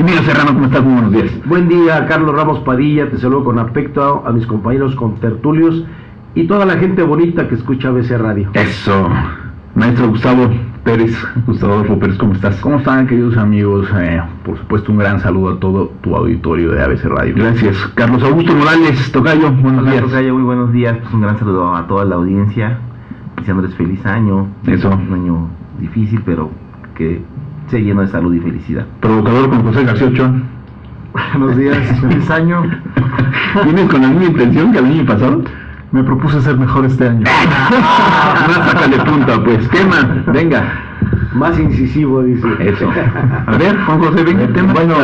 Emilio Serrano, ¿cómo estás? Muy buenos días. Buen día, Carlos Ramos Padilla, te saludo con afecto a mis compañeros contertulios y toda la gente bonita que escucha ABC Radio. Eso, maestro Gustavo Adolfo Pérez, ¿cómo estás? ¿Cómo están, queridos amigos? Por supuesto, un gran saludo a todo tu auditorio de ABC Radio. Gracias. Carlos Augusto Morales, tocayo, buenos días. Tocayo, muy buenos días. Pues un gran saludo a toda la audiencia, deseándoles feliz año. Eso. Un año difícil, pero que se lleno de salud y felicidad. Provocador con José García Ochoa. Buenos días, feliz año. ¿Vienes con la misma intención que el año pasado? Me propuse ser mejor este año. Más sácale punta, pues. Quema, venga. Más incisivo, dice. Eso. A ver, Juan José, venga el tema. Bueno,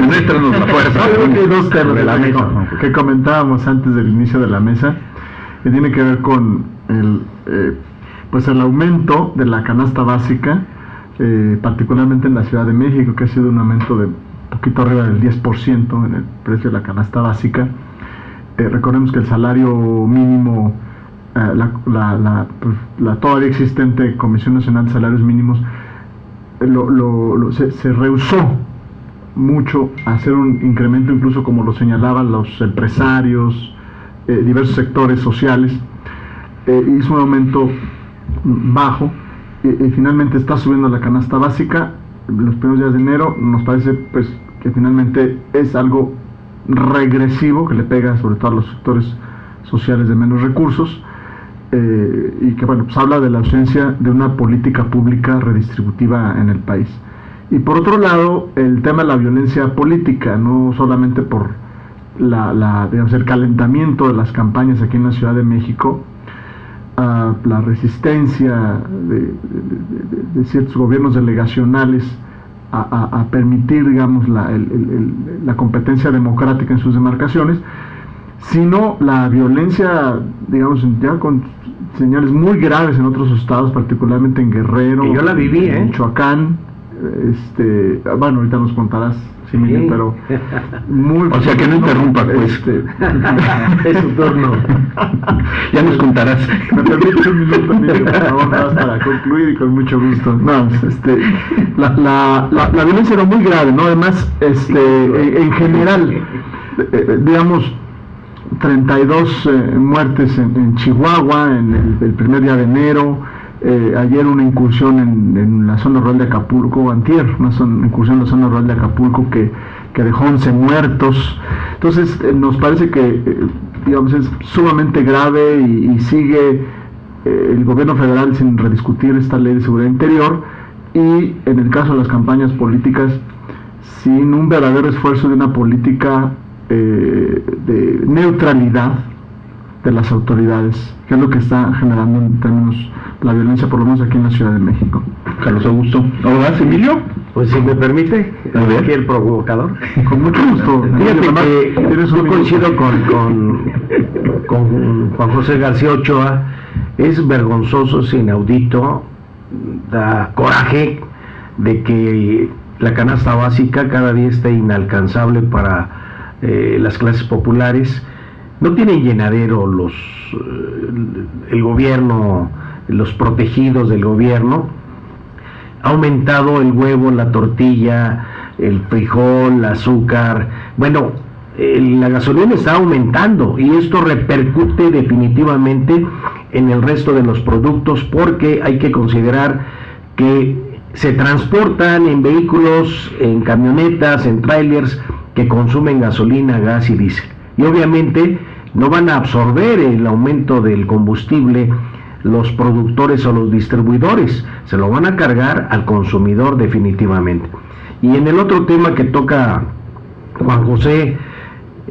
muéstranos la fuerza. Creo que hay dos temas de la mesa que comentábamos antes del inicio de la mesa, que tiene que ver con el aumento de la canasta básica, particularmente en la Ciudad de México, que ha sido un aumento de poquito arriba del 10% en el precio de la canasta básica. Recordemos que el salario mínimo, la todavía existente Comisión Nacional de Salarios Mínimos, se rehusó mucho a hacer un incremento, incluso como lo señalaban los empresarios, diversos sectores sociales. Hizo un aumento bajo y finalmente está subiendo la canasta básica los primeros días de enero. Nos parece pues que finalmente es algo regresivo que le pega sobre todo a los sectores sociales de menos recursos, y que bueno, pues habla de la ausencia de una política pública redistributiva en el país. Y por otro lado, el tema de la violencia política, no solamente por digamos, el calentamiento de las campañas aquí en la Ciudad de México, la resistencia de ciertos gobiernos delegacionales a permitir, digamos, la competencia democrática en sus demarcaciones, sino la violencia, digamos, ya con señales muy graves en otros estados, particularmente en Guerrero, que yo la viví, en Michoacán. Bueno, ahorita nos contarás, sí, Miguel, pero muy... O sea, que no interrumpa, pues. Es su turno. Ya nos contarás. Me permite un minuto, Miguel, por favor, nada más para concluir y con mucho gusto. No, la violencia era muy grave, ¿no? Además, en general, digamos, 32 muertes en Chihuahua en el primer día de enero. Ayer una incursión en la zona rural de Acapulco, antier, incursión en la zona rural de Acapulco que dejó 11 muertos. Entonces nos parece que digamos, es sumamente grave y sigue el gobierno federal sin rediscutir esta ley de seguridad interior, y en el caso de las campañas políticas sin un verdadero esfuerzo de una política de neutralidad de las autoridades, que es lo que está generando en términos de la violencia, por lo menos aquí en la Ciudad de México. Carlos Augusto. ¿Ahora, Emilio? Pues si me permite, aquí el provocador. Con mucho gusto. Fíjate que yo coincido con Juan José García Ochoa. Es vergonzoso, es inaudito, da coraje de que la canasta básica cada día esté inalcanzable para las clases populares. No tienen llenadero el gobierno, los protegidos del gobierno. Ha aumentado el huevo, la tortilla, el frijol, el azúcar. Bueno, la gasolina está aumentando y esto repercute definitivamente en el resto de los productos, porque hay que considerar que se transportan en vehículos, en camionetas, en trailers que consumen gasolina, gas y diésel. Y obviamente no van a absorber el aumento del combustible los productores o los distribuidores, se lo van a cargar al consumidor definitivamente. Y en el otro tema que toca Juan José,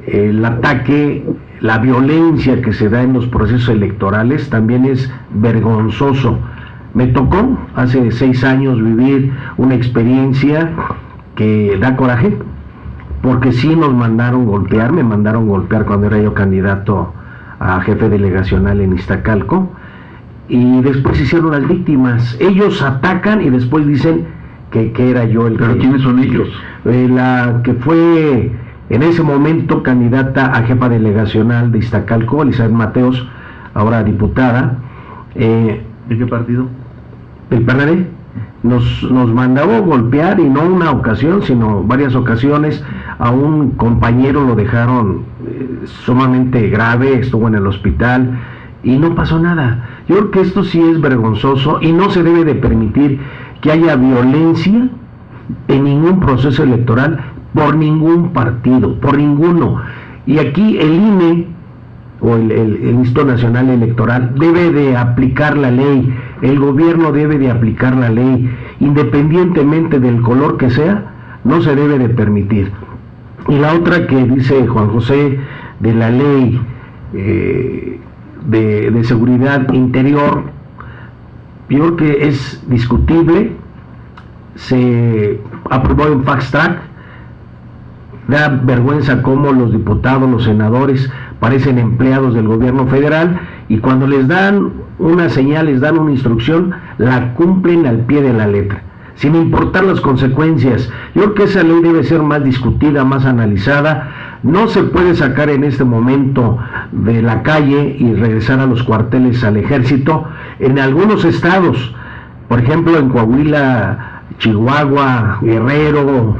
el ataque, la violencia que se da en los procesos electorales también es vergonzoso. Me tocó hace 6 años vivir una experiencia que da coraje, porque sí nos mandaron golpear, me mandaron golpear cuando era yo candidato a jefe delegacional en Iztacalco, y después se hicieron las víctimas. Ellos atacan y después dicen que era yo el... ¿Pero quiénes son ellos? La que fue en ese momento candidata a jefa delegacional de Iztacalco, Elizabeth Mateos, ahora diputada. ¿De qué partido? El PRD. nos mandaba golpear, y no una ocasión, sino varias ocasiones. A un compañero lo dejaron sumamente grave, estuvo en el hospital y no pasó nada. Yo creo que esto sí es vergonzoso y no se debe de permitir que haya violencia en ningún proceso electoral, por ningún partido, por ninguno. Y aquí el INE o el Instituto Nacional Electoral debe de aplicar la ley, el gobierno debe de aplicar la ley, independientemente del color que sea, no se debe de permitir. Y la otra que dice Juan José de la ley de seguridad interior, yo creo que es discutible, se aprobó en fast track. Da vergüenza cómo los diputados, los senadores parecen empleados del gobierno federal, y cuando les dan una señal, les dan una instrucción, la cumplen al pie de la letra, sin importar las consecuencias. Yo creo que esa ley debe ser más discutida, más analizada. No se puede sacar en este momento de la calle y regresar a los cuarteles al ejército. En algunos estados, por ejemplo en Coahuila, Chihuahua, Guerrero,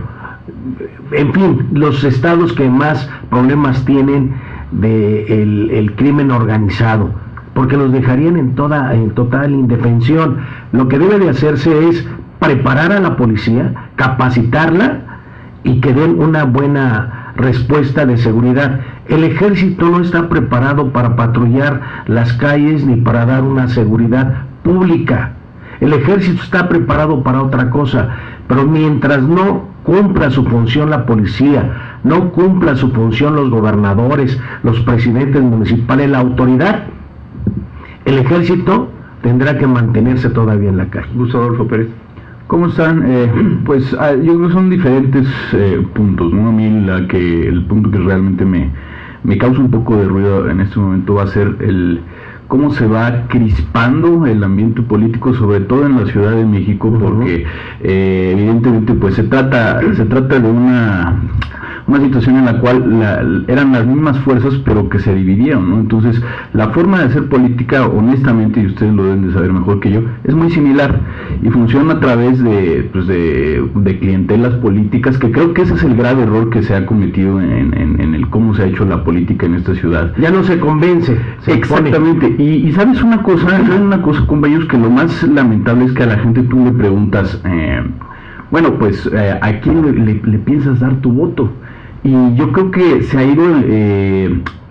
en fin, los estados que más problemas tienen de el crimen organizado, porque los dejarían en total indefensión. Lo que debe de hacerse es preparar a la policía, capacitarla y que den una buena respuesta de seguridad. El ejército no está preparado para patrullar las calles ni para dar una seguridad pública. El ejército está preparado para otra cosa, pero mientras no cumpla su función la policía, no cumpla su función los gobernadores, los presidentes municipales, la autoridad, el ejército tendrá que mantenerse todavía en la calle. Gustavo Adolfo Pérez. ¿Cómo están? Pues yo creo que son diferentes puntos, ¿no? A mí el punto que realmente me causa un poco de ruido en este momento va a ser cómo se va crispando el ambiente político, sobre todo en la Ciudad de México, porque evidentemente pues se trata de una situación en la cual eran las mismas fuerzas pero que se dividieron, ¿no? Entonces la forma de hacer política, honestamente, y ustedes lo deben de saber mejor que yo, es muy similar y funciona a través de clientelas políticas, que creo que ese es el grave error que se ha cometido en el cómo se ha hecho la política en esta ciudad. Ya no se convence. Exactamente. Y sabes una cosa, compañeros, que lo más lamentable es que a la gente tú le preguntas, bueno, pues ¿a quién le piensas dar tu voto? Y yo creo que se ha ido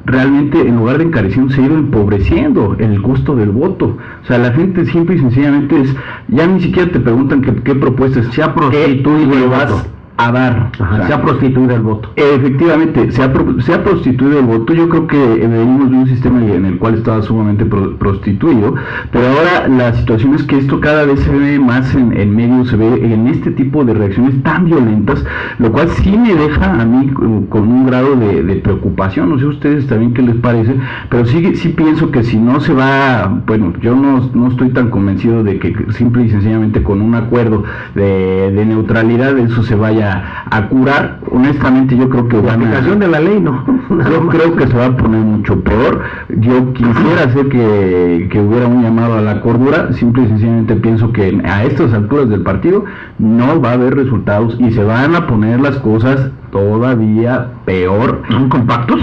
realmente, en lugar de encareciendo, se ha ido empobreciendo el costo del voto. O sea, la gente simple y sencillamente ya ni siquiera te preguntan qué propuestas, se ha prostituido el voto a dar. Ajá, se ha prostituido el voto. Efectivamente, se ha prostituido el voto. Yo creo que venimos de un sistema en el cual estaba sumamente prostituido, pero ahora la situación es que esto cada vez se ve más en medio, se ve en este tipo de reacciones tan violentas, lo cual sí me deja a mí con un grado de preocupación. No sé a ustedes también qué les parece, pero sí pienso que si no se va, bueno, yo no estoy tan convencido de que simple y sencillamente con un acuerdo de neutralidad eso se vaya a curar. Honestamente yo creo que la aplicación de la ley no. Yo creo que se va a poner mucho peor. Yo quisiera hacer que hubiera un llamado a la cordura. Simple y sencillamente pienso que a estas alturas del partido no va a haber resultados y se van a poner las cosas todavía peor. ¿Son compactos?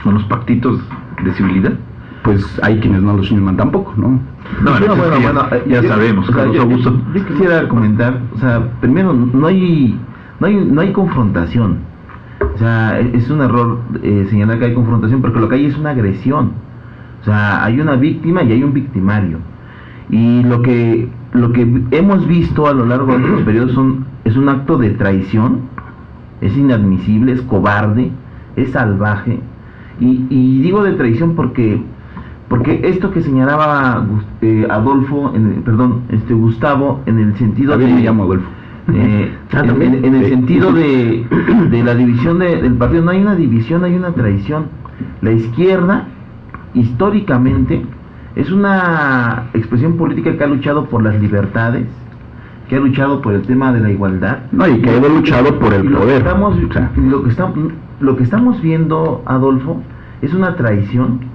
¿Son los pactitos de civilidad? Pues hay quienes no los firman tampoco, ¿no? Bueno, ya sabemos, Carlos Augusto. Yo quisiera comentar, o sea, primero, no hay confrontación. O sea, es un error señalar que hay confrontación, porque lo que hay es una agresión. O sea, hay una víctima y hay un victimario. Y lo que hemos visto a lo largo de estos periodos es un acto de traición, es inadmisible, es cobarde, es salvaje. Y digo de traición porque esto que señalaba Gustavo, en el sentido me llamo Adolfo. En el sentido de la división del partido, no hay una división, hay una traición. La izquierda, históricamente, es una expresión política que ha luchado por las libertades, que ha luchado por el tema de la igualdad. No, y que ha luchado por el poder. Lo que estamos viendo, Adolfo, es una traición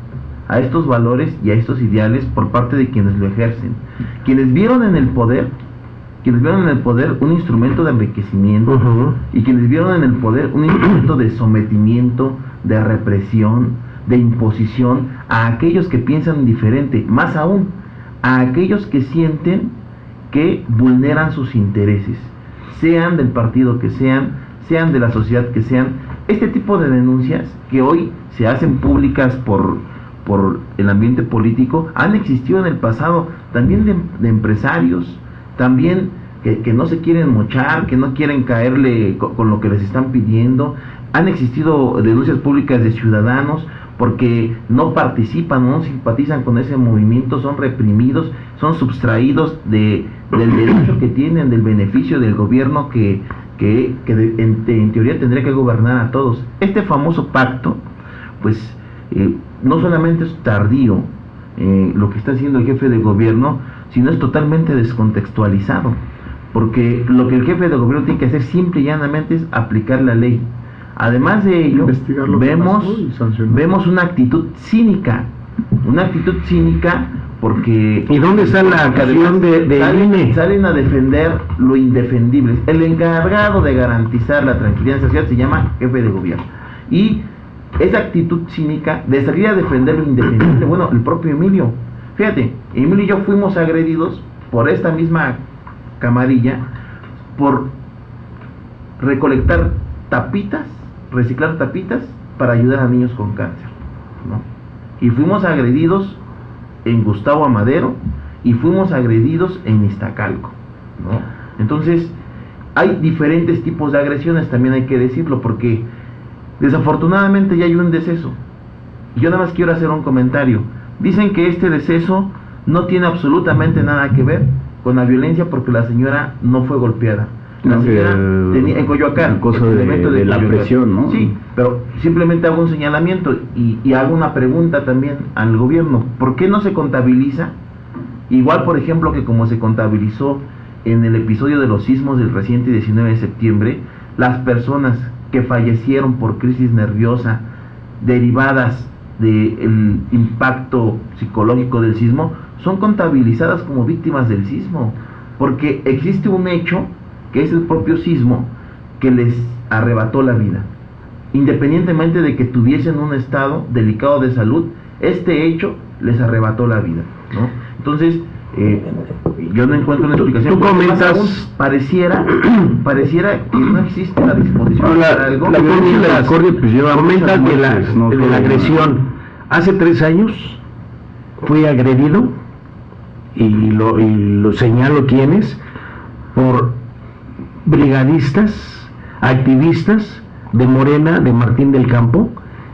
a estos valores y a estos ideales por parte de quienes lo ejercen. Quienes vieron en el poder quienes vieron en el poder un instrumento de enriquecimiento, y quienes vieron en el poder un instrumento de sometimiento, de represión, de imposición a aquellos que piensan diferente, más aún, a aquellos que sienten que vulneran sus intereses, sean del partido que sean de la sociedad que sean. Este tipo de denuncias que hoy se hacen públicas por el ambiente político han existido en el pasado, también de empresarios, también que no se quieren mochar, que no quieren caerle con lo que les están pidiendo. Han existido denuncias públicas de ciudadanos porque no participan, no simpatizan con ese movimiento, son reprimidos, son subtraídos del derecho que tienen, del beneficio del gobierno que en teoría tendría que gobernar a todos. Este famoso pacto, pues no solamente es tardío lo que está haciendo el jefe de gobierno, sino es totalmente descontextualizado, porque lo que el jefe de gobierno tiene que hacer simple y llanamente es aplicar la ley. Además de ello, vemos una actitud cínica porque... ¿Y dónde está la acción de INE? Salen a defender lo indefendible. El encargado de garantizar la tranquilidad en esa ciudad se llama jefe de gobierno. Y esa actitud cínica de salir a defender lo indefendible, bueno, el propio Emilio. Fíjate, Emilio y yo fuimos agredidos por esta misma camarilla por recolectar tapitas, reciclar tapitas para ayudar a niños con cáncer, ¿no? Y fuimos agredidos en Gustavo Amadero y fuimos agredidos en Iztacalco, ¿no? Entonces hay diferentes tipos de agresiones, también hay que decirlo, porque desafortunadamente ya hay un deceso. Yo nada más quiero hacer un comentario. Dicen que este deceso no tiene absolutamente nada que ver con la violencia porque la señora no fue golpeada. La señora tenía en Coyoacán, cosa de la presión, ¿no? Sí, pero simplemente hago un señalamiento y hago una pregunta también al gobierno. ¿Por qué no se contabiliza? Igual, por ejemplo, que como se contabilizó en el episodio de los sismos del reciente 19 de septiembre, las personas que fallecieron por crisis nerviosa derivadas del impacto psicológico del sismo son contabilizadas como víctimas del sismo, porque existe un hecho que es el propio sismo que les arrebató la vida, independientemente de que tuviesen un estado delicado de salud. Este hecho les arrebató la vida, ¿no? Entonces yo no encuentro una explicación. Tú comentas, pareciera que no existe la disposición para algo. La violencia pues lleva comentas de la agresión. Hace 3 años fui agredido y lo señalo quiénes, por brigadistas, activistas de Morena, de Martín del Campo,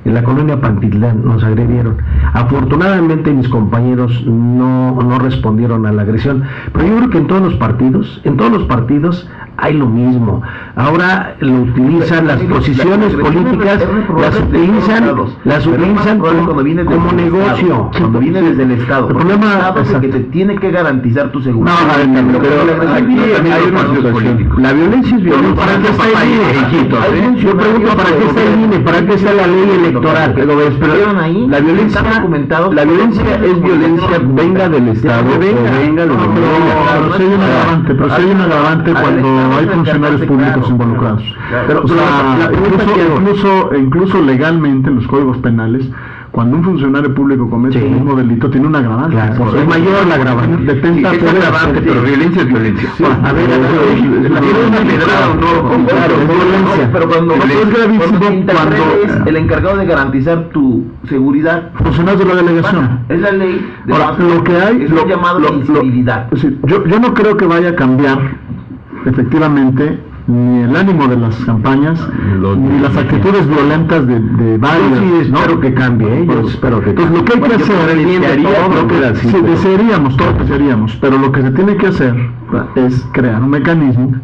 en la colonia Pantitlán. Nos agredieron. Afortunadamente mis compañeros no respondieron a la agresión, pero yo creo que en todos los partidos hay lo mismo. Ahora lo utilizan las posiciones políticas, las utilizan como negocio. Cuando viene desde el Estado. El problema es que te tiene que garantizar tu seguridad. Pero aquí hay una situación. La violencia es violencia. ¿Para qué está el INE? Yo pregunto, ¿para qué está el INE? ¿Para qué está la ley electoral? La violencia es violencia, venga del Estado o venga de donde venga. Pero si hay un agravante cuando hay funcionarios públicos involucrados. Pero, o sea, incluso legalmente en los códigos penales, cuando un funcionario público comete el mismo delito, tiene un agravante. Claro, es mayor la agravante. Detenta es agravante, pero violencia es violencia. Sí. A ver, pero cuando el encargado de garantizar tu seguridad, funcionarios de la delegación. Es la ley. Ahora, lo que hay, es lo llamado la incivilidad. Es decir, yo no creo que vaya a cambiar efectivamente ni el ánimo de las campañas, ni las actitudes violentas de varios. Sí, espero que cambie, yo espero que cambie. Entonces, lo que hay que hacer, desearíamos, todos desearíamos, pero lo que se tiene que hacer es crear un mecanismo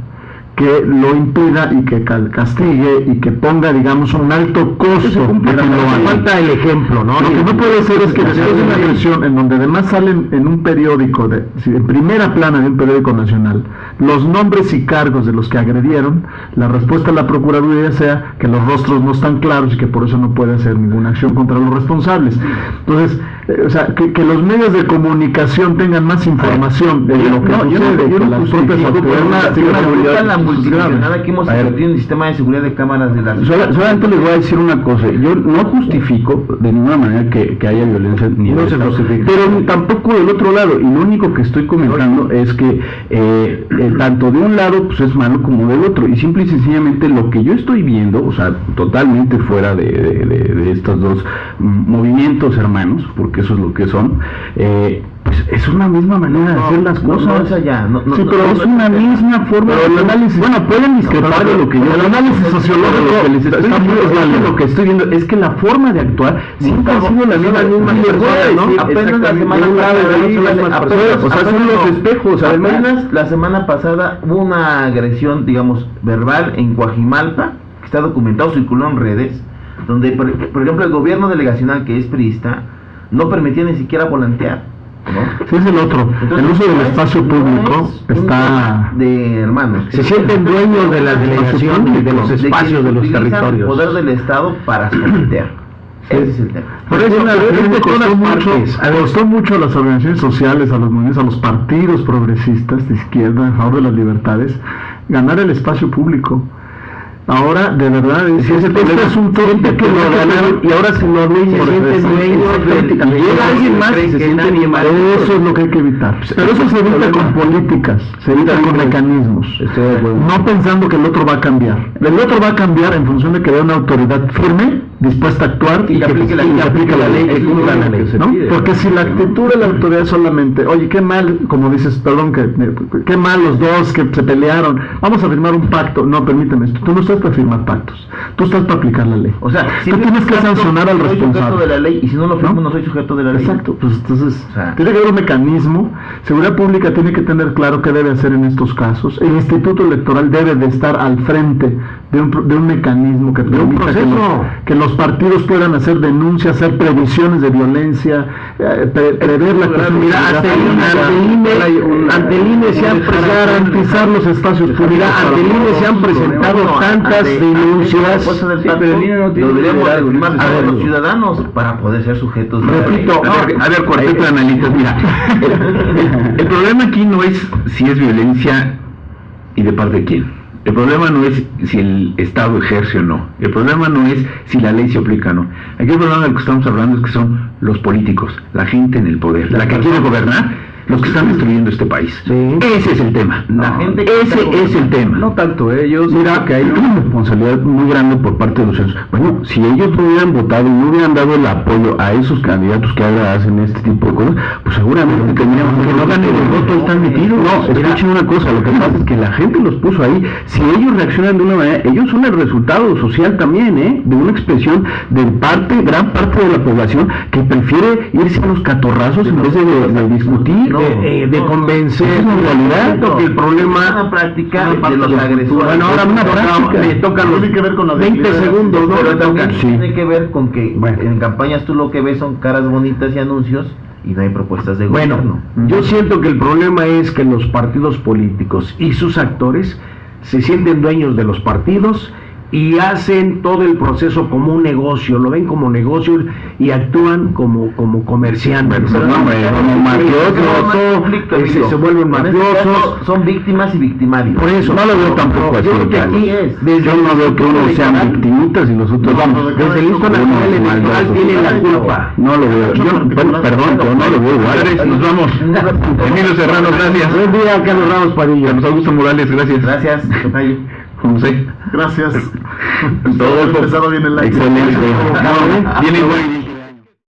que lo impida y que castigue y que ponga, digamos, un alto costo. Pero falta el ejemplo, ¿no? Lo que no puede ser es que después de una agresión en donde además salen en un periódico, en primera plana de un periódico nacional, los nombres y cargos de los que agredieron, la respuesta de la Procuraduría sea que los rostros no están claros y que por eso no puede hacer ninguna acción contra los responsables. Entonces, o sea, que los medios de comunicación tengan más información de lo que sucede con las propias autoridades. La multinacional que hemos invertido en el sistema de seguridad de cámaras de la ciudad. Solamente les voy a decir una cosa, yo no justifico de ninguna manera que haya violencia ni no se justifica, pero tampoco del otro lado, y lo único que estoy comentando es que tanto de un lado pues es malo como del otro, y simple y sencillamente lo que yo estoy viendo, o sea, totalmente fuera de estos dos movimientos hermanos, porque eso es lo que son, pues es una misma manera de hacer las cosas. No es allá. Sí, pero es una misma forma de análisis. Bueno, pueden discrepar de lo que yo... El análisis sociológico lo que les estoy diciendo es que lo que estoy viendo es que la forma de actuar siempre ha sido la misma ¿no? Apenas la semana pasada, o sea, son los espejos. Apenas la semana pasada hubo una agresión, digamos, verbal en Coajimalpa, que está documentado, circuló en redes, donde, por ejemplo, el gobierno delegacional, que es priista, no permitía ni siquiera volantear, ¿no? Sí, es el otro. Entonces, el uso del espacio público está... de hermanos. Se sienten dueños de la delegación y de los espacios de los territorios. El poder del Estado para someter. Ese es el tema. Por eso costó mucho a las organizaciones sociales, a los movimientos, a los partidos progresistas de izquierda en favor de las libertades, ganar el espacio público. Ahora, de verdad, este asunto que lo ganaron y ahora se lo dueños, se sienten dueños y llega alguien más y se sienten bien mal. Eso es lo que hay que evitar. Pero eso se evita con políticas, se evita con mecanismos, no pensando que el otro va a cambiar. El otro va a cambiar en función de que haya una autoridad firme, dispuesta a actuar y que aplique la ley, que cumpla la ley, ¿no? Porque si la actitud de la autoridad es solamente, oye, qué mal, como dices, perdón, qué mal los dos que se pelearon, vamos a firmar un pacto. No, permíteme esto, tú no estás para firmar pactos, tú estás para aplicar la ley. O sea, si tú tienes que sancionar al responsable. Soy sujeto de la ley y si no lo firmo no soy sujeto de la ley. Exacto, pues entonces tiene que haber un mecanismo. Seguridad Pública tiene que tener claro qué debe hacer en estos casos. El Instituto Electoral debe de estar al frente de un mecanismo que permita que los partidos puedan hacer denuncias, hacer previsiones de violencia, prever la posibilidad. Ante el INE se han garantizar los espacios públicos. Ante el INE se han presentado tantas denuncias, pero el INE no tiene a los ciudadanos para poder ser sujetos de repito, a ver, cuarteto de analistas, mira, el problema aquí no es si es violencia y de parte de quién. El problema no es si el Estado ejerce o no. El problema no es si la ley se aplica o no. Aquí el problema del que estamos hablando es que son los políticos, la gente en el poder, la que quiere gobernar, los que están destruyendo este país. Sí. Ese es el tema. Ese es el tema. No tanto ellos. Mira que hay una responsabilidad muy grande por parte de los ciudadanos. Bueno, si ellos no hubieran votado y no hubieran dado el apoyo a esos candidatos que ahora hacen este tipo de cosas, pues seguramente tendríamos que no ganen el voto, están metidos. No, escuchen una cosa, lo que pasa es que la gente los puso ahí. Si ellos reaccionan de una manera, ellos son el resultado social también, de una expresión de gran parte de la población que prefiere irse a los catorrazos en vez de discutir. De convencer en realidad que el problema es una práctica de los agresores. Bueno, ahora una práctica me tocan los 20 segundos, ¿no? Pero también tiene que ver con que en campañas tú lo que ves son caras bonitas y anuncios y no hay propuestas de gobierno. Yo siento que el problema es que los partidos políticos y sus actores se sienten dueños de los partidos y hacen todo el proceso como un negocio, lo ven como negocio y actúan como comerciantes. Como mafiosos, se vuelven mafiosos, son víctimas y victimarios. Por eso no lo veo tampoco así. Yo no veo que unos sean victimitas y los otros vamos. Desde el Instituto Electoral tienen la culpa. No lo veo. Perdón, pero no lo veo igual. Nos vamos. Emilio Serrano, gracias. Buen día, Carlos Ramos Padilla. Carlos Augusto Morales, gracias. Gracias. José. Gracias. Todo empezado bien el año. Excelente. Bien igual.